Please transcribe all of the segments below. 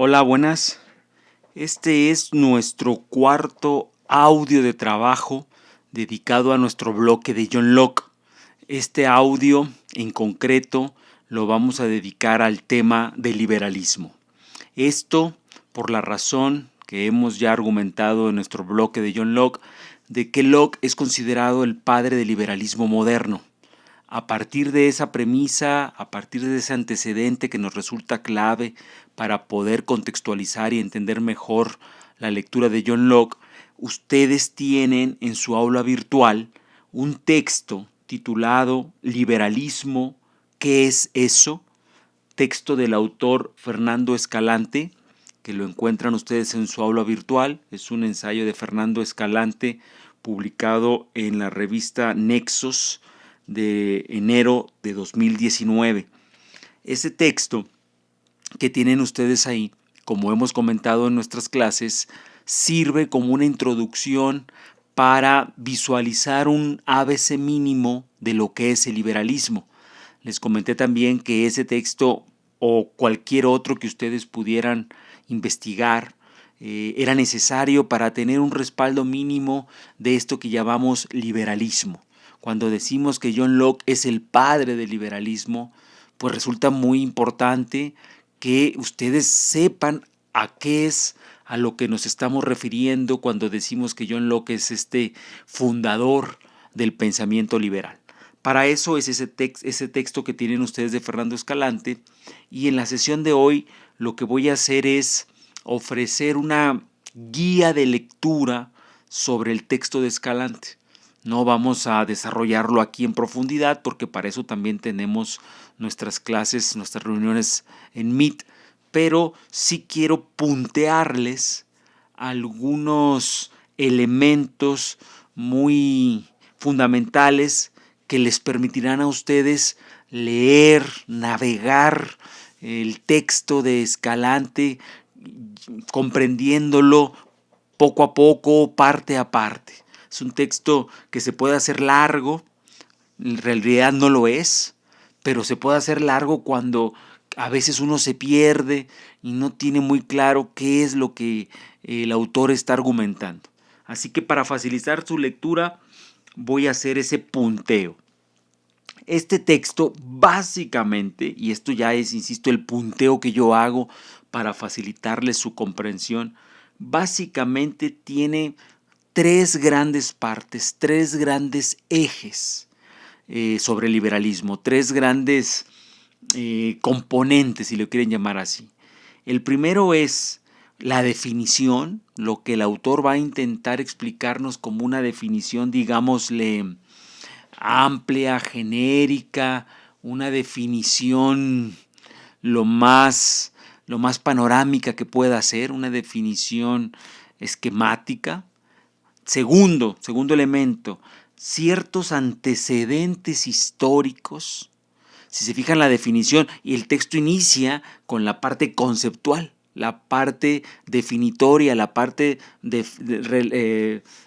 Hola, buenas. Este es nuestro cuarto audio de trabajo dedicado a nuestro bloque de John Locke. Este audio en concreto lo vamos a dedicar al tema del liberalismo. Esto por la razón que hemos ya argumentado en nuestro bloque de John Locke, de que Locke es considerado el padre del liberalismo moderno. A partir de esa premisa, a partir de ese antecedente que nos resulta clave para poder contextualizar y entender mejor la lectura de John Locke, ustedes tienen en su aula virtual un texto titulado Liberalismo, ¿qué es eso? Texto del autor Fernando Escalante, que lo encuentran ustedes en su aula virtual. Es un ensayo de Fernando Escalante publicado en la revista Nexos de enero de 2019. Ese texto que tienen ustedes ahí, como hemos comentado en nuestras clases, sirve como una introducción para visualizar un ABC mínimo de lo que es el liberalismo. Les comenté también que ese texto o cualquier otro que ustedes pudieran investigar era necesario para tener un respaldo mínimo de esto que llamamos liberalismo. Cuando decimos que John Locke es el padre del liberalismo, pues resulta muy importante que ustedes sepan a qué es a lo que nos estamos refiriendo cuando decimos que John Locke es este fundador del pensamiento liberal. Para eso es ese texto que tienen ustedes de Fernando Escalante, y en la sesión de hoy lo que voy a hacer es ofrecer una guía de lectura sobre el texto de Escalante. No vamos a desarrollarlo aquí en profundidad porque para eso también tenemos nuestras clases, nuestras reuniones en Meet, pero sí quiero puntearles algunos elementos muy fundamentales que les permitirán a ustedes leer, navegar el texto de Escalante, comprendiéndolo poco a poco, parte a parte. Es un texto que se puede hacer largo, en realidad no lo es, pero se puede hacer largo cuando a veces uno se pierde y no tiene muy claro qué es lo que el autor está argumentando. Así que para facilitar su lectura voy a hacer ese punteo. Este texto básicamente, y esto ya es, insisto, el punteo que yo hago para facilitarles su comprensión, básicamente tiene tres grandes partes, tres grandes ejes sobre el liberalismo, tres grandes componentes, si lo quieren llamar así. El primero es la definición, lo que el autor va a intentar explicarnos como una definición, digámosle, amplia, genérica, una definición lo más, lo más panorámica que pueda ser, una definición esquemática. Segundo elemento, ciertos antecedentes históricos. Si se fijan la definición, y el texto inicia con la parte conceptual, la parte definitoria, la parte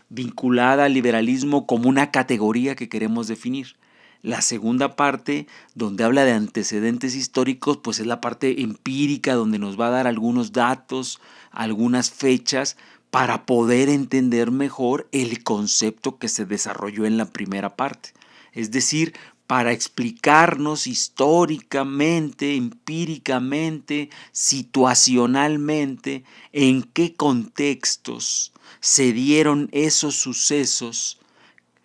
vinculada al liberalismo como una categoría que queremos definir. La segunda parte, donde habla de antecedentes históricos, pues es la parte empírica, donde nos va a dar algunos datos, algunas fechas, para poder entender mejor el concepto que se desarrolló en la primera parte. Es decir, para explicarnos históricamente, empíricamente, situacionalmente, en qué contextos se dieron esos sucesos,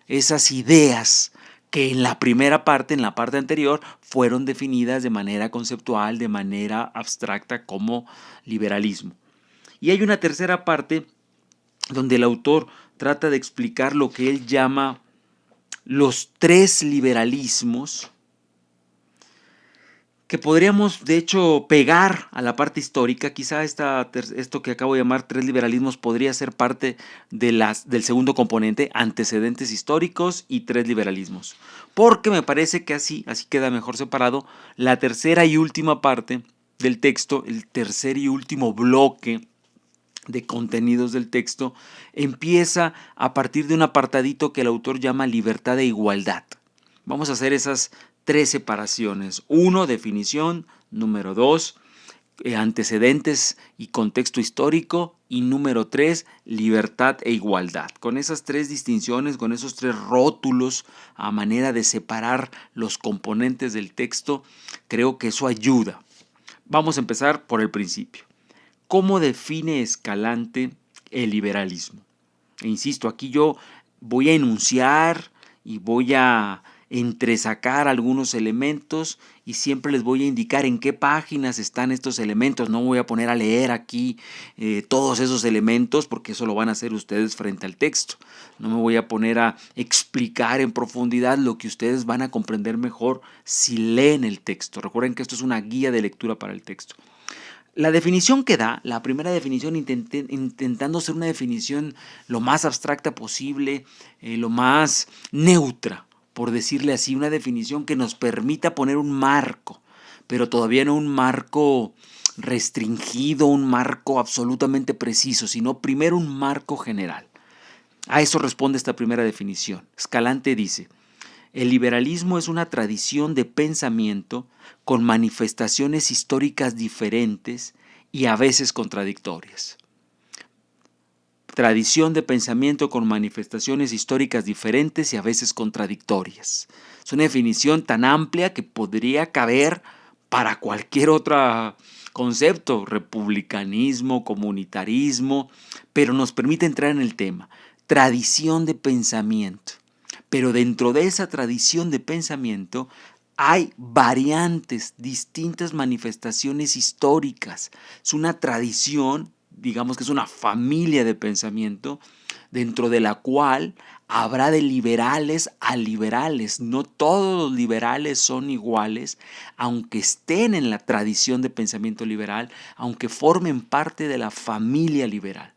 esas ideas que en la primera parte, en la parte anterior, fueron definidas de manera conceptual, de manera abstracta como liberalismo. Y hay una tercera parte donde el autor trata de explicar lo que él llama los tres liberalismos, que podríamos de hecho pegar a la parte histórica. Quizá esto que acabo de llamar tres liberalismos podría ser parte del segundo componente, antecedentes históricos y tres liberalismos, porque me parece que así queda mejor separado. La tercera y última parte del texto, el tercer y último bloque de contenidos del texto, empieza a partir de un apartadito que el autor llama libertad e igualdad. Vamos a hacer esas tres separaciones. Uno, definición. Número dos, antecedentes y contexto histórico. Y número 3, libertad e igualdad. Con esas 3 distinciones, con esos 3 rótulos a manera de separar los componentes del texto, creo que eso ayuda. Vamos a empezar por el principio. ¿Cómo define Escalante el liberalismo? E insisto, aquí yo voy a enunciar y voy a entresacar algunos elementos y siempre les voy a indicar en qué páginas están estos elementos. No voy a poner a leer aquí todos esos elementos porque eso lo van a hacer ustedes frente al texto. No me voy a poner a explicar en profundidad lo que ustedes van a comprender mejor si leen el texto. Recuerden que esto es una guía de lectura para el texto. La definición que da, la primera definición, intentando ser una definición lo más abstracta posible, lo más neutra, por decirle así, una definición que nos permita poner un marco, pero todavía no un marco restringido, un marco absolutamente preciso, sino primero un marco general. A eso responde esta primera definición. Escalante dice: el liberalismo es una tradición de pensamiento con manifestaciones históricas diferentes y a veces contradictorias. Tradición de pensamiento con manifestaciones históricas diferentes y a veces contradictorias. Es una definición tan amplia que podría caber para cualquier otro concepto, republicanismo, comunitarismo, pero nos permite entrar en el tema. Tradición de pensamiento. Pero dentro de esa tradición de pensamiento hay variantes, distintas manifestaciones históricas. Es una tradición, digamos que es una familia de pensamiento, dentro de la cual habrá de liberales a liberales. No todos los liberales son iguales, aunque estén en la tradición de pensamiento liberal, aunque formen parte de la familia liberal.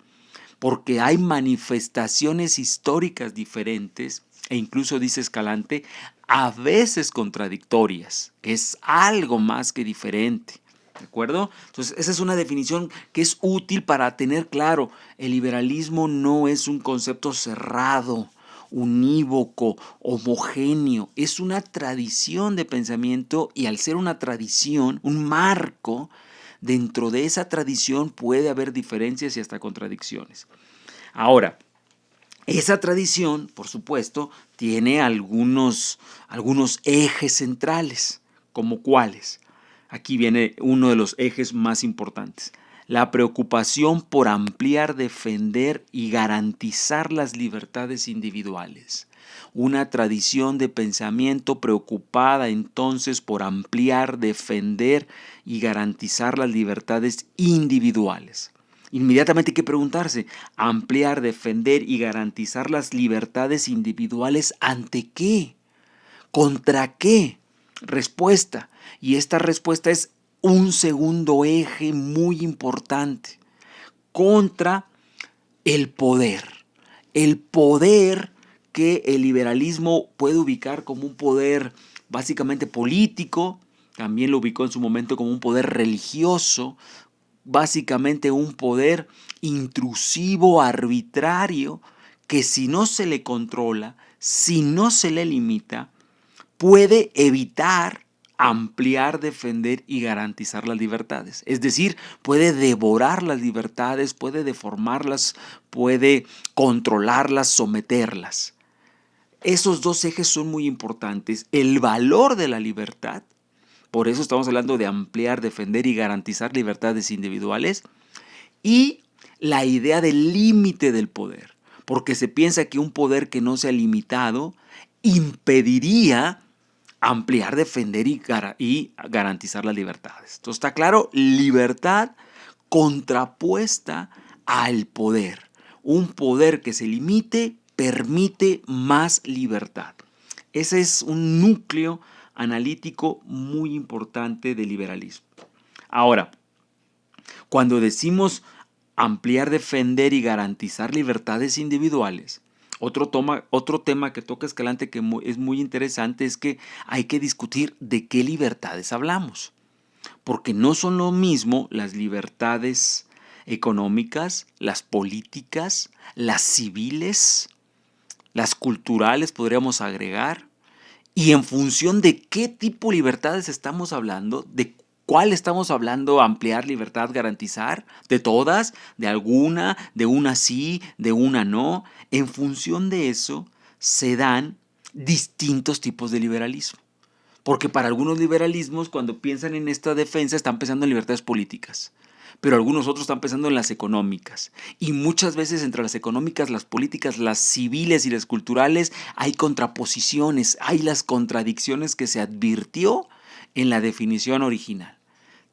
Porque hay manifestaciones históricas diferentes e incluso, dice Escalante, a veces contradictorias, que es algo más que diferente. ¿De acuerdo? Entonces, esa es una definición que es útil para tener claro, el liberalismo no es un concepto cerrado, unívoco, homogéneo, es una tradición de pensamiento y al ser una tradición, un marco, dentro de esa tradición puede haber diferencias y hasta contradicciones. Ahora, esa tradición, por supuesto, tiene algunos ejes centrales, como cuáles. Aquí viene uno de los ejes más importantes. La preocupación por ampliar, defender y garantizar las libertades individuales. Una tradición de pensamiento preocupada entonces por ampliar, defender y garantizar las libertades individuales. Inmediatamente hay que preguntarse, ampliar, defender y garantizar las libertades individuales ¿ante qué? ¿Contra qué? Respuesta. Y esta respuesta es un segundo eje muy importante. Contra el poder. El poder que el liberalismo puede ubicar como un poder básicamente político, también lo ubicó en su momento como un poder religioso, básicamente un poder intrusivo, arbitrario, que si no se le controla, si no se le limita, puede evitar ampliar, defender y garantizar las libertades. Es decir, puede devorar las libertades, puede deformarlas, puede controlarlas, someterlas. Esos dos ejes son muy importantes. El valor de la libertad, por eso estamos hablando de ampliar, defender y garantizar libertades individuales, y la idea del límite del poder, porque se piensa que un poder que no sea limitado impediría ampliar, defender y garantizar las libertades. Entonces está claro, libertad contrapuesta al poder. Un poder que se limite permite más libertad. Ese es un núcleo analítico muy importante del liberalismo. Ahora, cuando decimos ampliar, defender y garantizar libertades individuales, otro tema que toca Escalante que es muy interesante es que hay que discutir de qué libertades hablamos. Porque no son lo mismo las libertades económicas, las políticas, las civiles, las culturales podríamos agregar. Y en función de qué tipo de libertades estamos hablando, de ¿Cuál estamos hablando? ¿Ampliar libertad, garantizar? ¿De todas? ¿De alguna? ¿De una sí? ¿De una no? En función de eso se dan distintos tipos de liberalismo. Porque para algunos liberalismos, cuando piensan en esta defensa, están pensando en libertades políticas. Pero algunos otros están pensando en las económicas. Y muchas veces entre las económicas, las políticas, las civiles y las culturales, hay contraposiciones, hay las contradicciones que se advirtió en la definición original.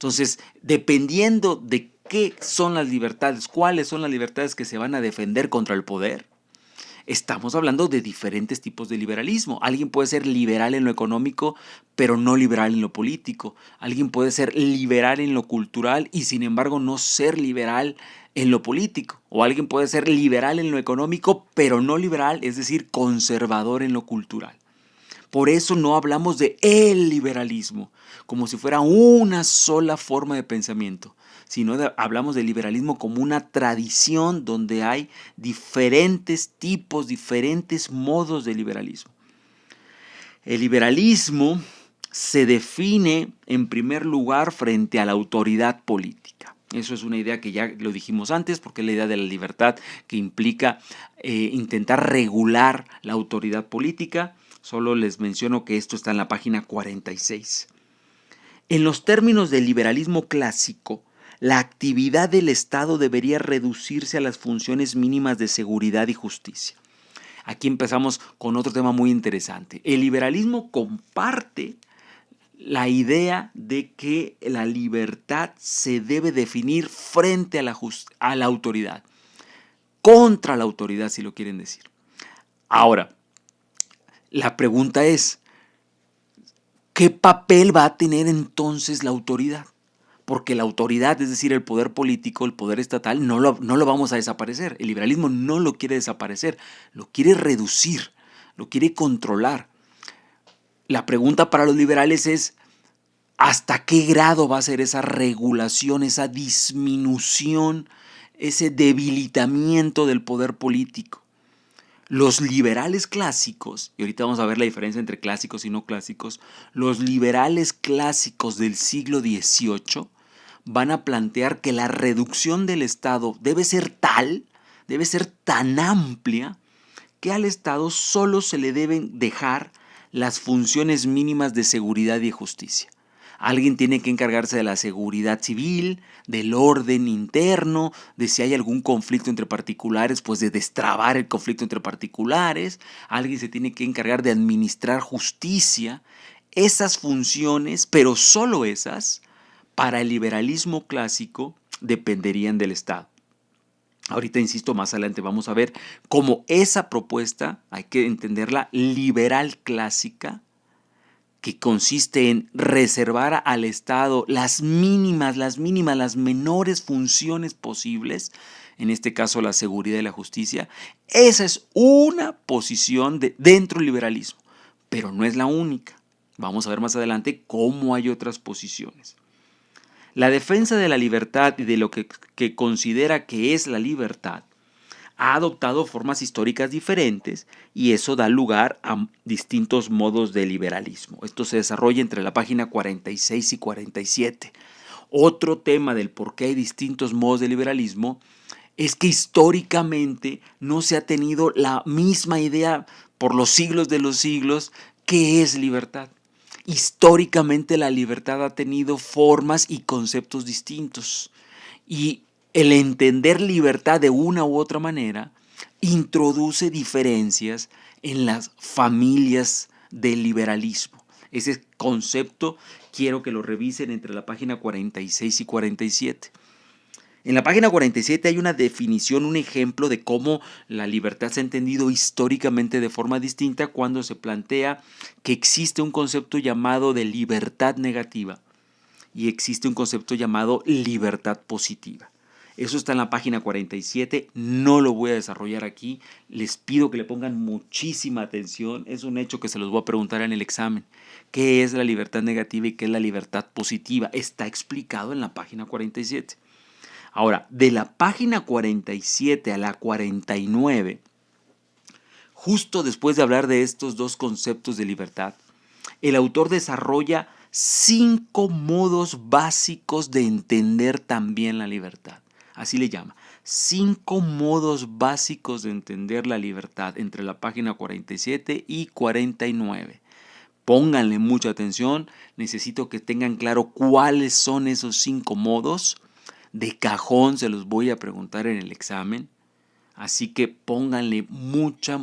Entonces, dependiendo de qué son las libertades, cuáles son las libertades que se van a defender contra el poder, estamos hablando de diferentes tipos de liberalismo. Alguien puede ser liberal en lo económico, pero no liberal en lo político. Alguien puede ser liberal en lo cultural y sin embargo no ser liberal en lo político. O alguien puede ser liberal en lo económico, pero no liberal, es decir, conservador en lo cultural. Por eso no hablamos de el liberalismo, como si fuera una sola forma de pensamiento, sino hablamos del liberalismo como una tradición donde hay diferentes tipos, diferentes modos de liberalismo. El liberalismo se define en primer lugar frente a la autoridad política. Eso es una idea que ya lo dijimos antes, porque es la idea de la libertad que implica intentar regular la autoridad política. Solo les menciono que esto está en la página 46. En los términos del liberalismo clásico, la actividad del Estado debería reducirse a las funciones mínimas de seguridad y justicia. Aquí empezamos con otro tema muy interesante. El liberalismo comparte la idea de que la libertad se debe definir frente a la autoridad, contra la autoridad, si lo quieren decir. Ahora, la pregunta es, ¿qué papel va a tener entonces la autoridad? Porque la autoridad, es decir, el poder político, el poder estatal, no lo vamos a desaparecer. El liberalismo no lo quiere desaparecer, lo quiere reducir, lo quiere controlar. La pregunta para los liberales es, ¿hasta qué grado va a ser esa regulación, esa disminución, ese debilitamiento del poder político? Los liberales clásicos, y ahorita vamos a ver la diferencia entre clásicos y no clásicos, los liberales clásicos del siglo XVIII van a plantear que la reducción del Estado debe ser tan amplia, que al Estado solo se le deben dejar las funciones mínimas de seguridad y justicia. Alguien tiene que encargarse de la seguridad civil, del orden interno, de si hay algún conflicto entre particulares, pues de destrabar el conflicto entre particulares. Alguien se tiene que encargar de administrar justicia. Esas funciones, pero solo esas, para el liberalismo clásico dependerían del Estado. Ahorita, insisto, más adelante vamos a ver cómo esa propuesta, hay que entenderla liberal clásica, que consiste en reservar al Estado las menores funciones posibles, en este caso la seguridad y la justicia. Esa es una posición dentro del liberalismo, pero no es la única. Vamos a ver más adelante cómo hay otras posiciones. La defensa de la libertad y de lo que considera que es la libertad ha adoptado formas históricas diferentes y eso da lugar a distintos modos de liberalismo. Esto se desarrolla entre la página 46 y 47. Otro tema del por qué hay distintos modos de liberalismo es que históricamente no se ha tenido la misma idea por los siglos de los siglos qué es libertad. Históricamente la libertad ha tenido formas y conceptos distintos y el entender libertad de una u otra manera introduce diferencias en las familias del liberalismo. Ese concepto quiero que lo revisen entre la página 46 y 47. En la página 47 hay una definición, un ejemplo de cómo la libertad se ha entendido históricamente de forma distinta cuando se plantea que existe un concepto llamado de libertad negativa y existe un concepto llamado libertad positiva. Eso está en la página 47, no lo voy a desarrollar aquí, les pido que le pongan muchísima atención, es un hecho que se los voy a preguntar en el examen. ¿Qué es la libertad negativa y qué es la libertad positiva? Está explicado en la página 47. Ahora, de la página 47 a la 49, justo después de hablar de estos dos conceptos de libertad, el autor desarrolla 5 modos básicos de entender también la libertad. Así le llama. 5 modos básicos de entender la libertad entre la página 47 y 49. Pónganle mucha atención, necesito que tengan claro cuáles son esos 5 modos. De cajón se los voy a preguntar en el examen, así que pónganle mucha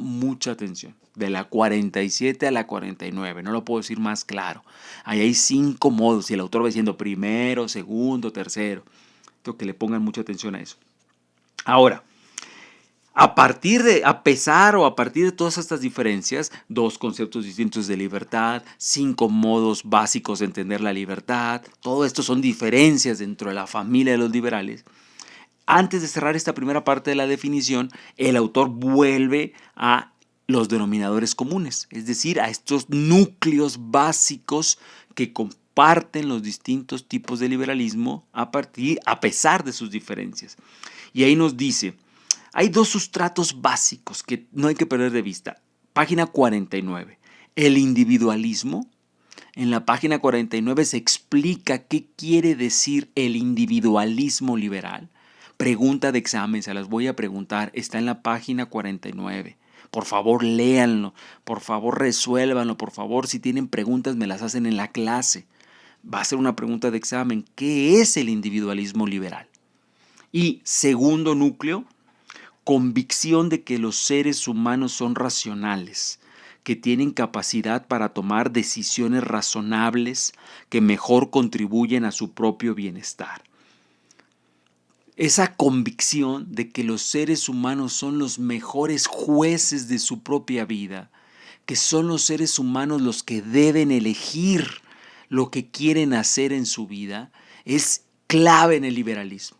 atención. De la 47 a la 49, no lo puedo decir más claro. Ahí hay 5 modos y el autor va diciendo primero, segundo, tercero. Tengo que le pongan mucha atención a eso. Ahora, a partir de todas estas diferencias, 2 conceptos distintos de libertad, 5 modos básicos de entender la libertad, todo esto son diferencias dentro de la familia de los liberales. Antes de cerrar esta primera parte de la definición, el autor vuelve a los denominadores comunes, es decir, a estos núcleos básicos que comparten los distintos tipos de liberalismo a pesar de sus diferencias. Y ahí nos dice, hay 2 sustratos básicos que no hay que perder de vista. Página 49, el individualismo. En la página 49 se explica qué quiere decir el individualismo liberal. Pregunta de examen, se las voy a preguntar, está en la página 49. Por favor, léanlo, por favor, resuélvanlo, por favor, si tienen preguntas me las hacen en la clase. Va a ser una pregunta de examen, ¿qué es el individualismo liberal? Y segundo núcleo, convicción de que los seres humanos son racionales, que tienen capacidad para tomar decisiones razonables que mejor contribuyen a su propio bienestar. Esa convicción de que los seres humanos son los mejores jueces de su propia vida, que son los seres humanos los que deben elegir lo que quieren hacer en su vida, es clave en el liberalismo.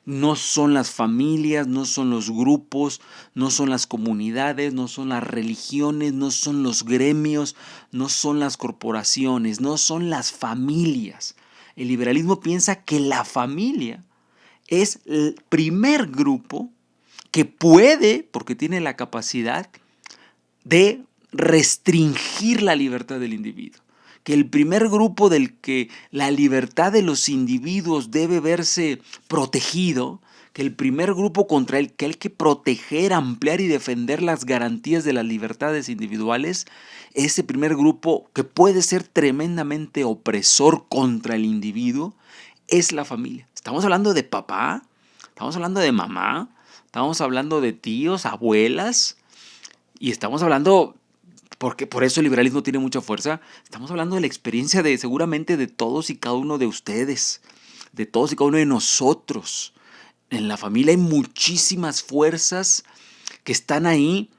No son las familias, no son los grupos, no son las comunidades, no son las religiones, no son los gremios, no son las corporaciones, no son las familias. El liberalismo piensa que la familia es el primer grupo que puede, porque tiene la capacidad de restringir la libertad del individuo. Que el primer grupo del que la libertad de los individuos debe verse protegido, que el primer grupo contra el que hay que proteger, ampliar y defender las garantías de las libertades individuales, ese primer grupo que puede ser tremendamente opresor contra el individuo, es la familia. Estamos hablando de papá, estamos hablando de mamá, estamos hablando de tíos, abuelas, y estamos hablando, porque por eso el liberalismo tiene mucha fuerza, estamos hablando de la experiencia de seguramente de todos y cada uno de ustedes, de todos y cada uno de nosotros. En la familia hay muchísimas fuerzas que están ahí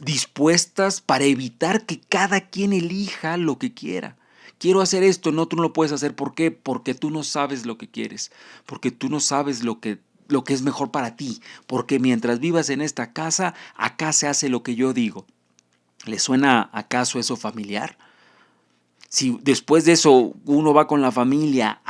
dispuestas para evitar que cada quien elija lo que quiera. Quiero hacer esto, no, tú no lo puedes hacer. ¿Por qué? Porque tú no sabes lo que quieres, porque tú no sabes lo que es mejor para ti, porque mientras vivas en esta casa, acá se hace lo que yo digo. ¿Le suena acaso eso familiar? Si después de eso uno va con la familia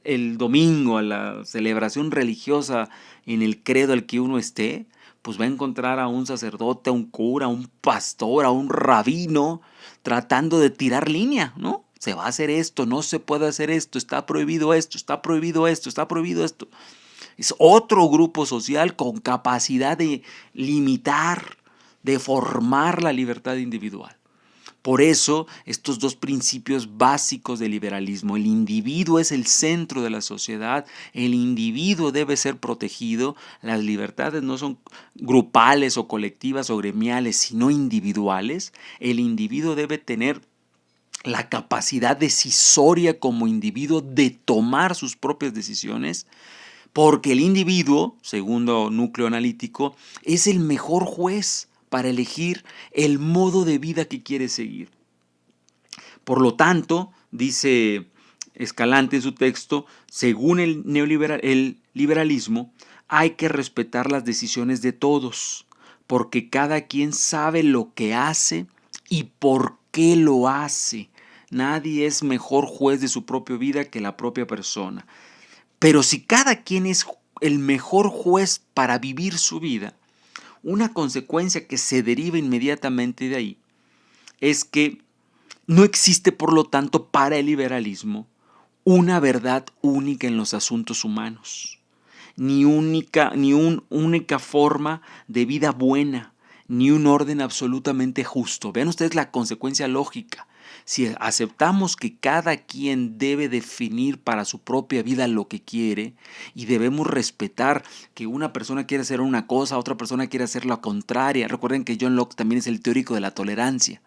el domingo a la celebración religiosa en el credo al que uno esté, pues va a encontrar a un sacerdote, a un cura, a un pastor, a un rabino tratando de tirar línea, ¿no? Se va a hacer esto, no se puede hacer esto, está prohibido esto, está prohibido esto, está prohibido esto. Es otro grupo social con capacidad de limitar, de formar la libertad individual. Por eso, estos 2 principios básicos del liberalismo, el individuo es el centro de la sociedad, el individuo debe ser protegido, las libertades no son grupales o colectivas o gremiales, sino individuales, el individuo debe tener la capacidad decisoria como individuo de tomar sus propias decisiones, porque el individuo, segundo núcleo analítico, es el mejor juez para elegir el modo de vida que quiere seguir. Por lo tanto, dice Escalante en su texto, según el liberalismo, hay que respetar las decisiones de todos, porque cada quien sabe lo que hace y por qué lo hace. Nadie es mejor juez de su propia vida que la propia persona. Pero si cada quien es el mejor juez para vivir su vida, una consecuencia que se deriva inmediatamente de ahí es que No existe, por lo tanto, para el liberalismo una verdad única en los asuntos humanos, ni una única forma de vida buena, ni un orden absolutamente justo. Vean ustedes la consecuencia lógica. Si aceptamos que cada quien debe definir para su propia vida lo que quiere y debemos respetar que una persona quiere hacer una cosa, otra persona quiere hacer la contraria. Recuerden que John Locke también es el teórico de la tolerancia.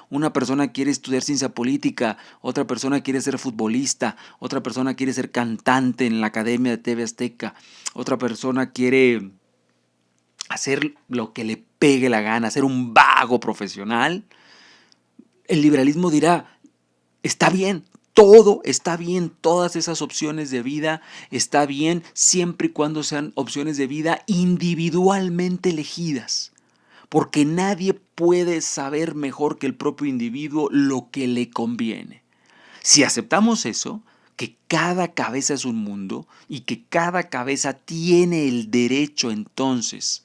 Una persona quiere estudiar ciencia política, otra persona quiere ser futbolista, otra persona quiere ser cantante en la Academia de TV Azteca, otra persona quiere hacer lo que le pegue la gana, ser un vago profesional. El liberalismo dirá, está bien, todo está bien, todas esas opciones de vida está bien siempre y cuando sean opciones de vida individualmente elegidas. Porque nadie puede saber mejor que el propio individuo lo que le conviene. Si aceptamos eso, que cada cabeza es un mundo y que cada cabeza tiene el derecho entonces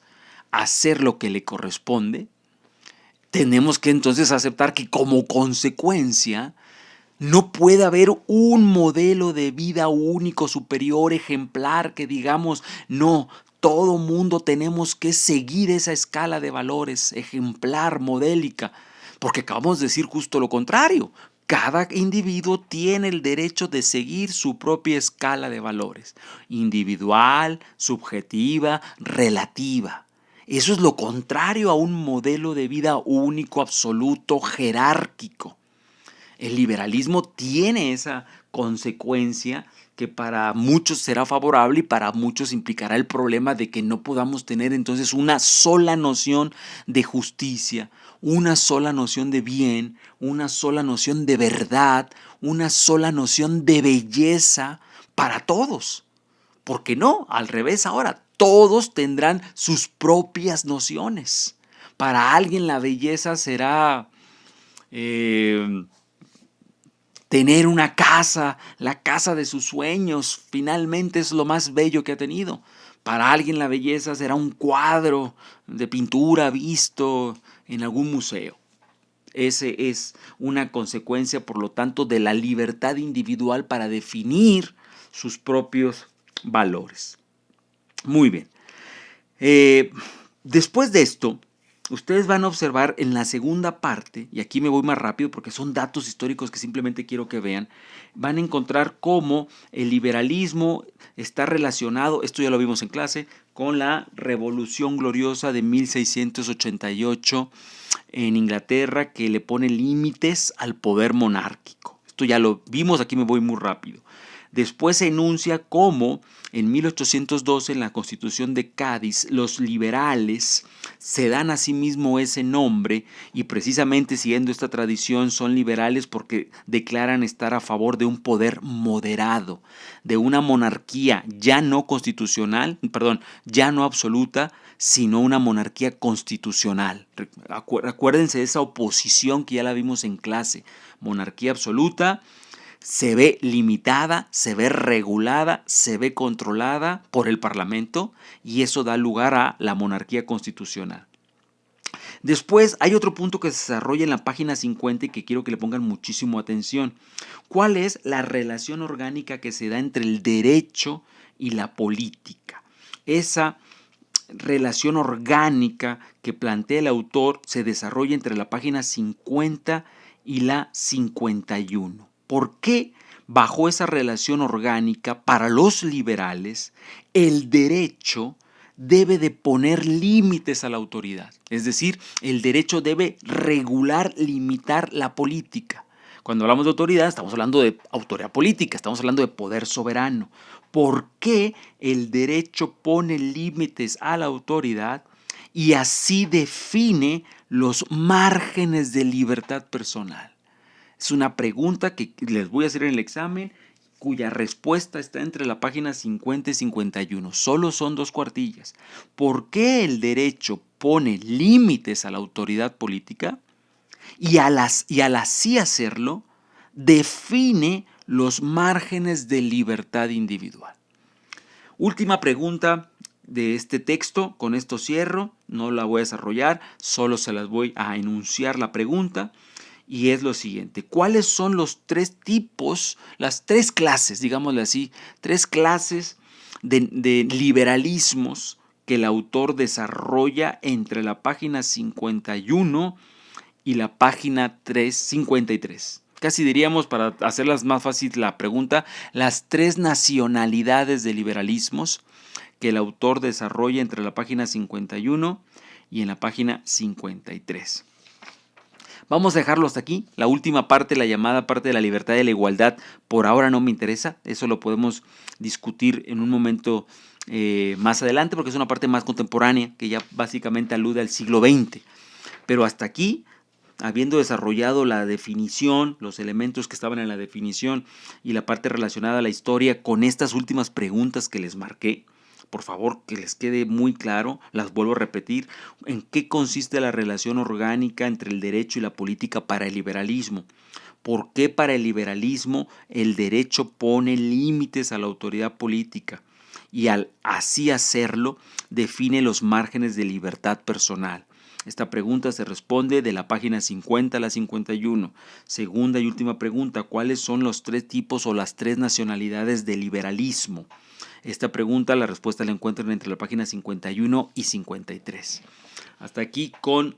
a hacer lo que le corresponde, tenemos que entonces aceptar que como consecuencia no puede haber un modelo de vida único, superior, ejemplar, que digamos, no, todo mundo tenemos que seguir esa escala de valores, ejemplar, modélica, porque acabamos de decir justo lo contrario. Cada individuo tiene el derecho de seguir su propia escala de valores, individual, subjetiva, relativa. Eso es lo contrario a un modelo de vida único, absoluto, jerárquico. El liberalismo tiene esa consecuencia que para muchos será favorable y para muchos implicará el problema de que no podamos tener entonces una sola noción de justicia, una sola noción de bien, una sola noción de verdad, una sola noción de belleza para todos. ¿Por qué no? Al revés ahora, todos tendrán sus propias nociones. Para alguien la belleza será tener una casa, la casa de sus sueños, finalmente es lo más bello que ha tenido. Para alguien la belleza será un cuadro de pintura visto en algún museo. Ese es una consecuencia, por lo tanto, de la libertad individual para definir sus propios valores. Muy bien. Después de esto, ustedes van a observar en la segunda parte, y aquí me voy más rápido porque son datos históricos que simplemente quiero que vean, van a encontrar cómo el liberalismo está relacionado, esto ya lo vimos en clase, con la Revolución Gloriosa de 1688 en Inglaterra, que le pone límites al poder monárquico. Esto ya lo vimos, aquí me voy muy rápido. Después se enuncia cómo en 1812 en la Constitución de Cádiz los liberales se dan a sí mismo ese nombre y precisamente siguiendo esta tradición son liberales porque declaran estar a favor de un poder moderado, de una monarquía ya no constitucional, ya no absoluta, sino una monarquía constitucional. Acuérdense de esa oposición que ya la vimos en clase. Monarquía absoluta se ve limitada, se ve regulada, se ve controlada por el Parlamento y eso da lugar a la monarquía constitucional. Después hay otro punto que se desarrolla en la página 50 y que quiero que le pongan muchísimo atención. ¿Cuál es la relación orgánica que se da entre el derecho y la política? Esa relación orgánica que plantea el autor se desarrolla entre la página 50 y la 51. ¿Por qué bajo esa relación orgánica para los liberales el derecho debe de poner límites a la autoridad? Es decir, el derecho debe regular, limitar la política. Cuando hablamos de autoridad estamos hablando de autoridad política, estamos hablando de poder soberano. ¿Por qué el derecho pone límites a la autoridad y así define los márgenes de libertad personal? Es una pregunta que les voy a hacer en el examen, cuya respuesta está entre la página 50 y 51. Solo son 2 cuartillas. ¿Por qué el derecho pone límites a la autoridad política? Y al así hacerlo, define los márgenes de libertad individual. Última pregunta de este texto, con esto cierro, no la voy a desarrollar, solo se las voy a enunciar la pregunta. y es lo siguiente: ¿cuáles son los tres tipos, las tres clases, digámosle así, tres clases de liberalismos que el autor desarrolla entre la página 51 y la página 353? Casi diríamos, para hacerlas más fácil la pregunta, las tres nacionalidades de liberalismos que el autor desarrolla entre la página 51 y en la página 53. Vamos a dejarlo hasta aquí. La última parte, la llamada parte de la libertad y la igualdad, por ahora no me interesa. Eso lo podemos discutir en un momento más adelante, porque es una parte más contemporánea que ya básicamente alude al siglo XX. Pero hasta aquí, habiendo desarrollado la definición, los elementos que estaban en la definición y la parte relacionada a la historia con estas últimas preguntas que les marqué, por favor, que les quede muy claro, las vuelvo a repetir: ¿en qué consiste la relación orgánica entre el derecho y la política para el liberalismo? ¿Por qué para el liberalismo el derecho pone límites a la autoridad política y al así hacerlo define los márgenes de libertad personal? Esta pregunta se responde de la página 50 a la 51. Segunda y última pregunta: ¿cuáles son los tres tipos o las tres nacionalidades del liberalismo? Esta pregunta, la respuesta la encuentran entre la página 51 y 53. Hasta aquí con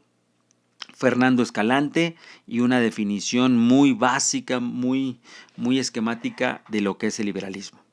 Fernando Escalante y una definición muy básica, muy esquemática de lo que es el liberalismo.